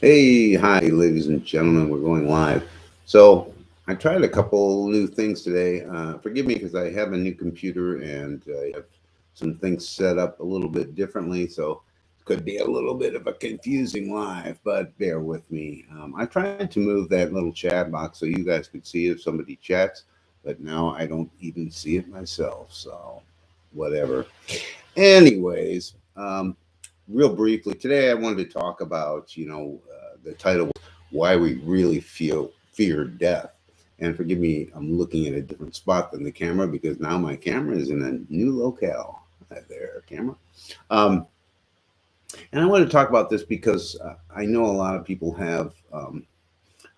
Hey, hi, ladies and gentlemen. We're going live. So, I tried a couple new things today. Forgive me because I have a new computer and I have some things set up a little bit differently. So, it could be a little bit of a confusing live, but bear with me. I tried to move that little chat box so you guys could see if somebody chats, but now I don't even see it myself. So, whatever. Anyways, real briefly, today I wanted to talk about, the title was Why We Really Feel Fear Death. And forgive me, I'm looking at a different spot than the camera because now my camera is in a new locale. Hi there, camera. Um, and I want to talk about this because I know a lot of people have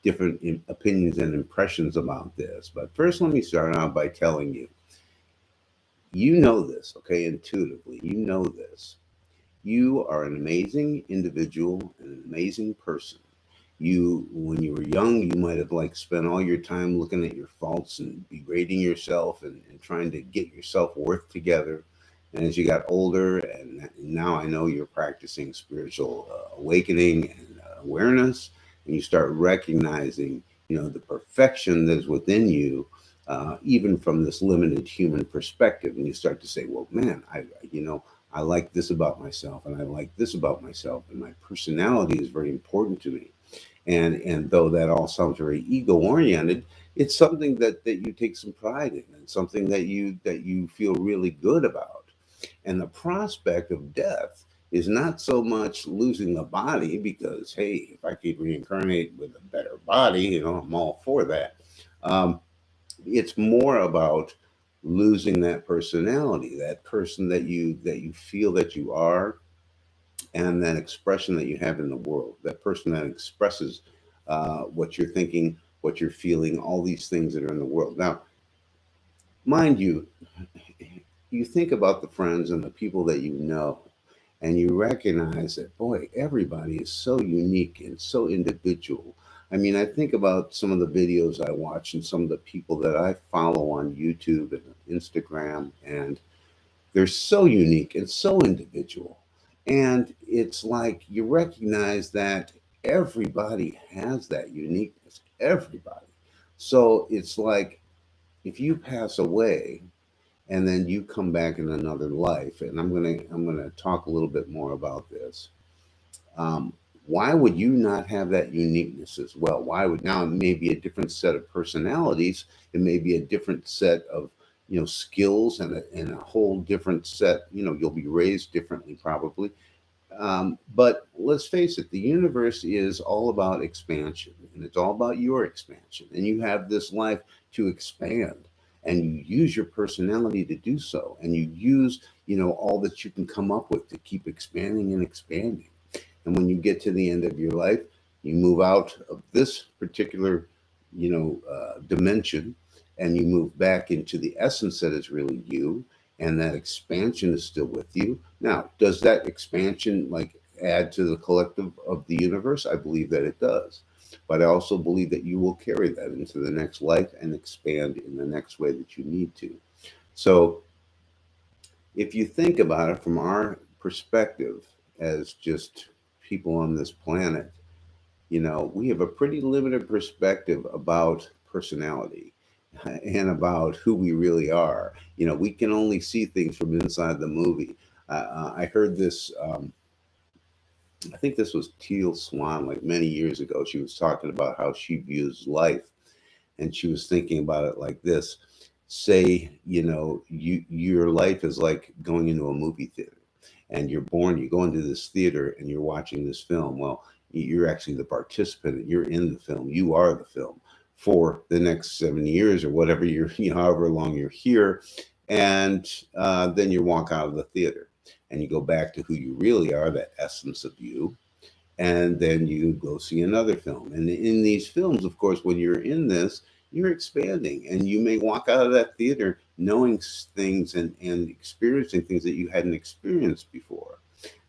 different opinions and impressions about this. But first, let me start out by telling you, you know this, okay, intuitively, you know this. You are an amazing individual and an amazing person. When you were young, you might have like spent all your time looking at your faults and berating yourself and trying to get your self worth together. And as you got older, and now I know you're practicing spiritual awakening and awareness, and you start recognizing, the perfection that is within you, even from this limited human perspective, and you start to say, "Well, man, I like this about myself, and I like this about myself, and my personality is very important to me." And though that all sounds very ego oriented, it's something that you take some pride in, and something that you feel really good about. And the prospect of death is not so much losing the body, because hey, if I could reincarnate with a better body, I'm all for that. Um, it's more about losing that personality, that person that you feel that you are, and that expression that you have in the world, that person that expresses what you're thinking, what you're feeling, all these things that are in the world. Now, mind you, you think about the friends and the people that you know, and you recognize that, boy, everybody is so unique and so individual. I mean, I think about some of the videos I watch and some of the people that I follow on YouTube and Instagram, and they're so unique and so individual. And it's like you recognize that everybody has that uniqueness, everybody. So it's like if you pass away and then you come back in another life, and I'm gonna talk a little bit more about this. Um, why would you not have that uniqueness as well? Why would now it may be a different set of personalities, it may be a different set of skills, and a whole different set. You'll be raised differently probably. But let's face it, the universe is all about expansion, and it's all about your expansion. And you have this life to expand, and you use your personality to do so, and you use all that you can come up with to keep expanding and expanding. And when you get to the end of your life, you move out of this particular, dimension, and you move back into the essence that is really you, and that expansion is still with you. Now, does that expansion like add to the collective of the universe? I believe that it does. But I also believe that you will carry that into the next life and expand in the next way that you need to. So, if you think about it from our perspective as just people on this planet, we have a pretty limited perspective about personality and about who we really are. We can only see things from inside the movie. I heard this, I think this was Teal Swan, like many years ago. She was talking about how she views life, and she was thinking about it like this. Say, your life is like going into a movie theater, and you go into this theater and you're watching this film. Well, you're actually the participant, you're in the film, you are the film for the next 7 years or whatever you're, however long you're here. And then you walk out of the theater and you go back to who you really are, that essence of you. And then you go see another film. And in these films, of course, when you're in this, you're expanding, and you may walk out of that theater knowing things and experiencing things that you hadn't experienced before.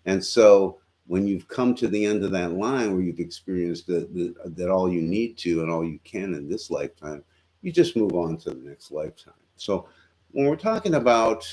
And so when you've come to the end of that line where you've experienced that all you need to and all you can in this lifetime, you just move on to the next lifetime. So when we're talking about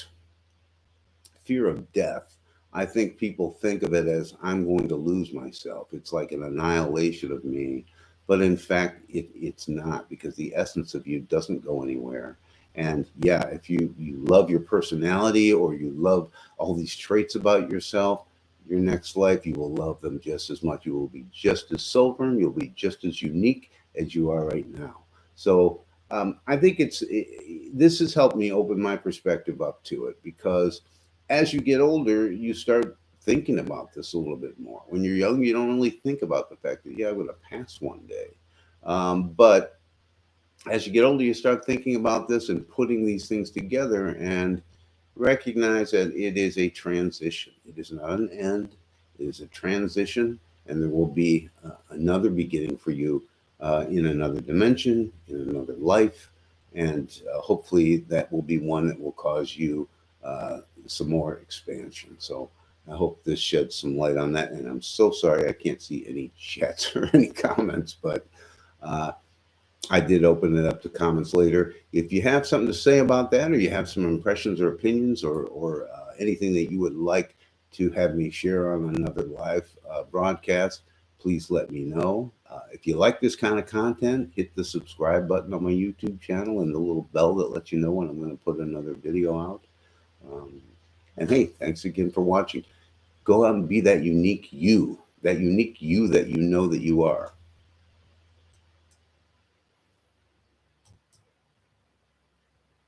fear of death, I think people think of it as I'm going to lose myself. It's like an annihilation of me. But in fact, it's not, because the essence of you doesn't go anywhere. And yeah, if you love your personality, or you love all these traits about yourself, your next life, you will love them just as much. You will be just as sovereign. You'll be just as unique as you are right now. So I think this has helped me open my perspective up to it, because as you get older, you start thinking about this a little bit more. When you're young, you don't really think about the fact that, yeah, I'm going to pass one day. But as you get older, you start thinking about this and putting these things together, and recognize that it is a transition. It is not an end, it is a transition, and there will be another beginning for you in another dimension, in another life. And hopefully, that will be one that will cause you some more expansion. So, I hope this sheds some light on that. And I'm so sorry I can't see any chats or any comments, but uh, I did open it up to comments later. If you have something to say about that, or you have some impressions or opinions, or anything that you would like to have me share on another live broadcast, please let me know. If you like this kind of content, hit the subscribe button on my YouTube channel and the little bell that lets you know when I'm going to put another video out. Um, and hey, thanks again for watching. Go out and be that unique you that you know that you are.